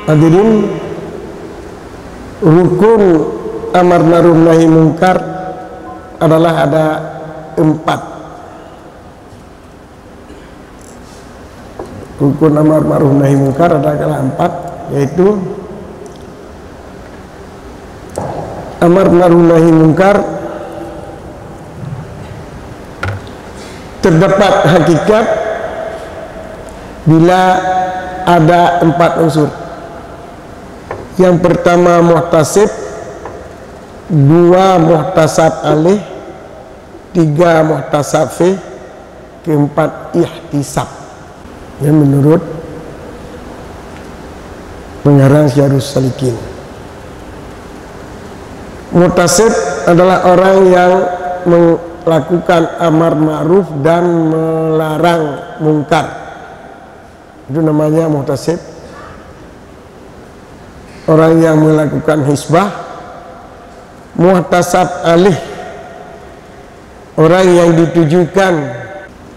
Hadirin, rukun amar ma'ruf nahi mungkar adalah ada 4. Rukun amar ma'ruf nahi mungkar adalah 4, yaitu amar ma'ruf nahi mungkar terdapat hakikat bila ada 4 unsur. Yang pertama muhtasib, 2 muhtasab alih, 3 muhtasab fi, keempat ihtisab. Yang menurut pengarang Syarhus Salikin, muhtasib adalah orang yang melakukan amar ma'ruf dan melarang mungkar. Itu namanya muhtasib. Orang yang melakukan hisbah. Muhtasab alih, orang yang ditujukan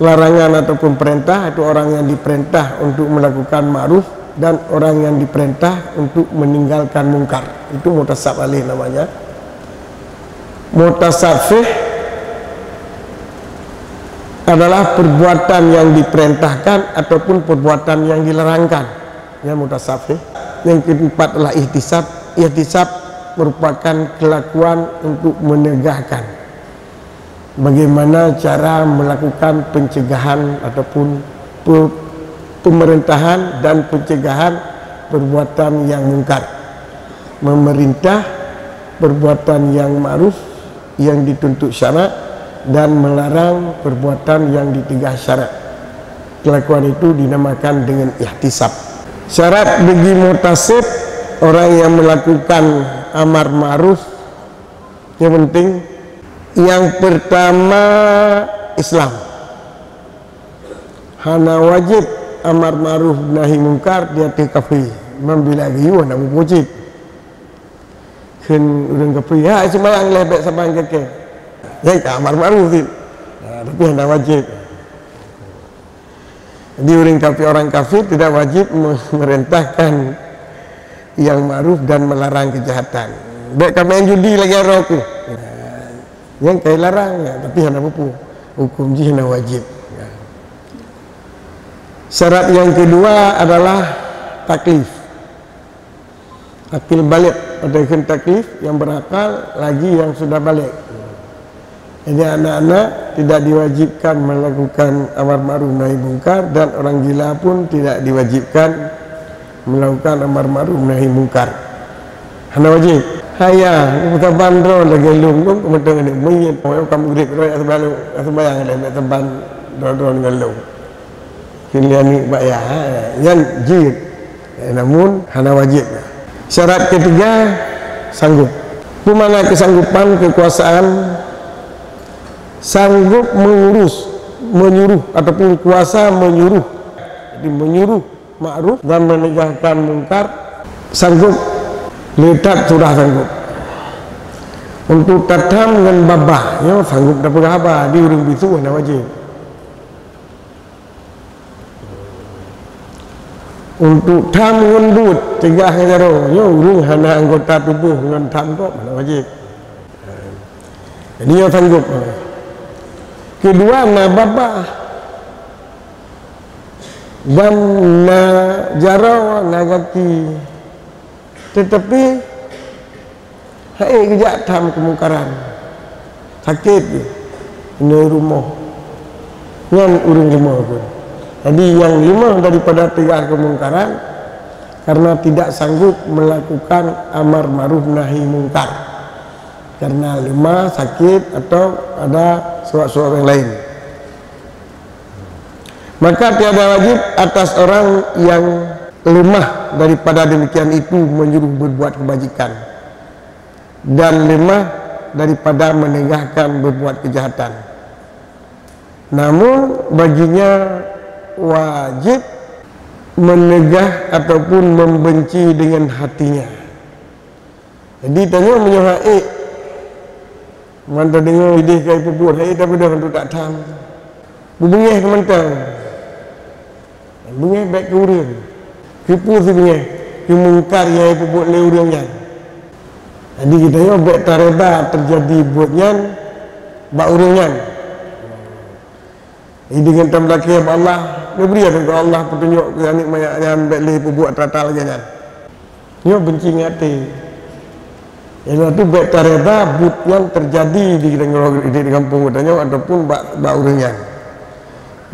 larangan ataupun perintah, itu orang yang diperintah untuk melakukan ma'ruf dan orang yang diperintah untuk meninggalkan mungkar. Itu muhtasab alih namanya. Muhtasab fih adalah perbuatan yang diperintahkan ataupun perbuatan yang dilarangkan. Ya, muhtasab fih. Yang keempat adalah ihtisab. Ihtisab merupakan kelakuan untuk menegakkan bagaimana cara melakukan pencegahan ataupun pemerintahan dan pencegahan perbuatan yang mungkar, memerintah perbuatan yang ma'ruf yang dituntut syarak dan melarang perbuatan yang ditegah syarak. Kelakuan itu dinamakan dengan ihtisab. Syarat bagi muhtasib, orang yang melakukan amar ma'ruf, yang penting yang pertama Islam. Hana wajib amar ma'ruf nahi mungkar dia kafir. Membila giwa nak wajib. Kan urang kafir, ha sembarang lebek sampai keke. Yang amar ma'ruf tu. Tapi hana wajib. Jadi orang kafir tidak wajib memerintahkan yang ma'ruf dan melarang kejahatan. Baik kami main judi lagi aku. Yang kaya larang ya, tapi hana apa hukum ji hana wajib. Syarat yang kedua adalah taklif. Akil balik, pada taklif yang berakal lagi yang sudah balik. Jadi anak-anak tidak diwajibkan melakukan amar ma'ruf nahi mungkar, dan orang gila pun tidak diwajibkan melakukan amar ma'ruf nahi mungkar. Hana wajib. Haya, kita bandro lagi lung kemudian ini mungkin kamu gede royak sebayang ada teban don ngelung. Kalian ni bayar yang jid. Namun hana wajib. Syarat ketiga sanggup. Bagaimana kesanggupan, kekuasaan sanggup menyuruh ataupun kuasa menyuruh. Jadi menyuruh ma'ruf dan menegakkan mungkar, sanggup. Letak sudah sanggup. Untuk tatam dengan babah, ya sanggup dapat apa? Di urang bisu hana wajib. Untuk tam ngendut tegah ngaro, ya urang hana anggota tubuh dengan tam kok hana wajib. Jadi ya sanggup. Kedua na babah. Dan na jaraw na kaki. Tetapi hai kejak tam kemungkaran sakit je kena rumah yang urang 5 pun. Jadi yang 5 daripada 3 kemungkaran karena tidak sanggup melakukan amar ma'ruf nahi mungkar, karena 5 sakit atau ada sebab-sebab yang lain. Maka tiada wajib atas orang yang lemah daripada demikian itu menyuruh berbuat kebajikan dan lemah daripada menegakkan berbuat kejahatan. Namun baginya wajib menegah ataupun membenci dengan hatinya. Jadi tanya menyuhai mantap dengar ide kai pupur hai tapi dah untuk tak tam. Bubungeh mantap. Bungeh baik ke urang. Kipu si bungeh. mungkar yang buat le urangnya. Jadi kita yo bek tareba terjadi buatnya bak urangnya. Ini dengan tambah Allah, dia beri kepada Allah petunjuk ke anik mayat yang bek le buat tatal lagi kan. Yo benci ngati. Yang itu bek tareba but yang terjadi di kampung katanya ataupun bak urangnya.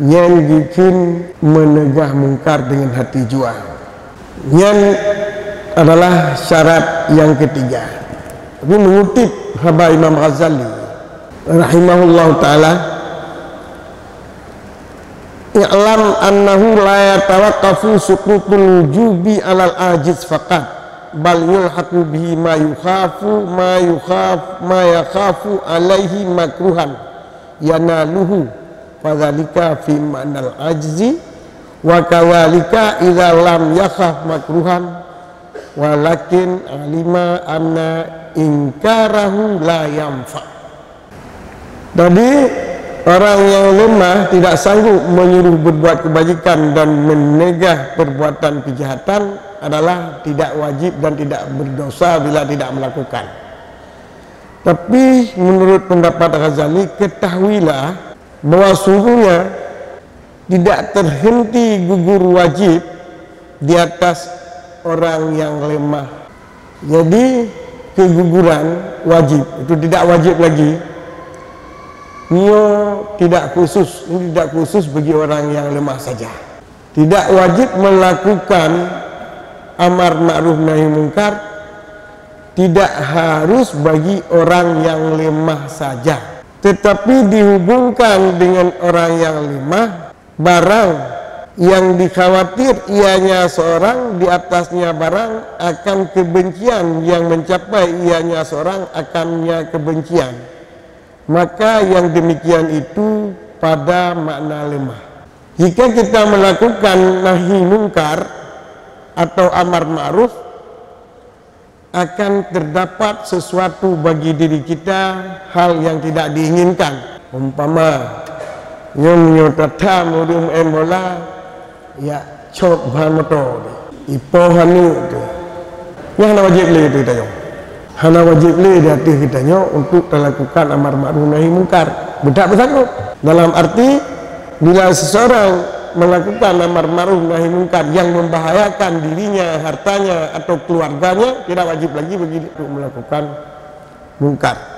Yang bikin menegah mungkar dengan hati jua. Yang adalah syarat yang ketiga. Tapi mengutip haba Imam Ghazali rahimahullah ta'ala, i'lam annahu la yatawaqqafu suqutul wujubi alal ajiz faqat bal yulhaqu bihi ma yakhafu alaihi makruhan yanaluhu fadzalika fi ma'nal ajzi wa kadzalika idza lam yakhaf makruhan walakin alima anna inkarahu la yanfa. Jadi orang yang lemah tidak sanggup menyuruh berbuat kebajikan dan menegah perbuatan kejahatan adalah tidak wajib dan tidak berdosa bila tidak melakukan. Tapi menurut pendapat Ghazali, ketahuilah bahwa sungguhnya tidak terhenti gugur wajib di atas orang yang lemah. Jadi keguguran wajib itu tidak wajib lagi. Ini tidak khusus bagi orang yang lemah saja. Tidak wajib melakukan amar ma'ruf nahi mungkar, tidak harus bagi orang yang lemah saja. Tetapi dihubungkan dengan orang yang lemah, barang yang dikhawatir ianya seorang di atasnya barang akan kebencian yang mencapai ianya seorang akannya kebencian, maka yang demikian itu pada makna lemah. Jika kita melakukan nahi mungkar atau amar ma'ruf, akan terdapat sesuatu bagi diri kita hal yang tidak diinginkan. Umpama yang menyotata mudim bola ya cop bahan motor ipo hanu itu yang wajib le itu kita hana wajib le di hati kita untuk melakukan amar ma'ruf nahi mungkar. Bedak bersanggup dalam arti bila seseorang melakukan amar ma'ruf nahi mungkar yang membahayakan dirinya, hartanya atau keluarganya, tidak wajib lagi bagi untuk melakukan mungkar.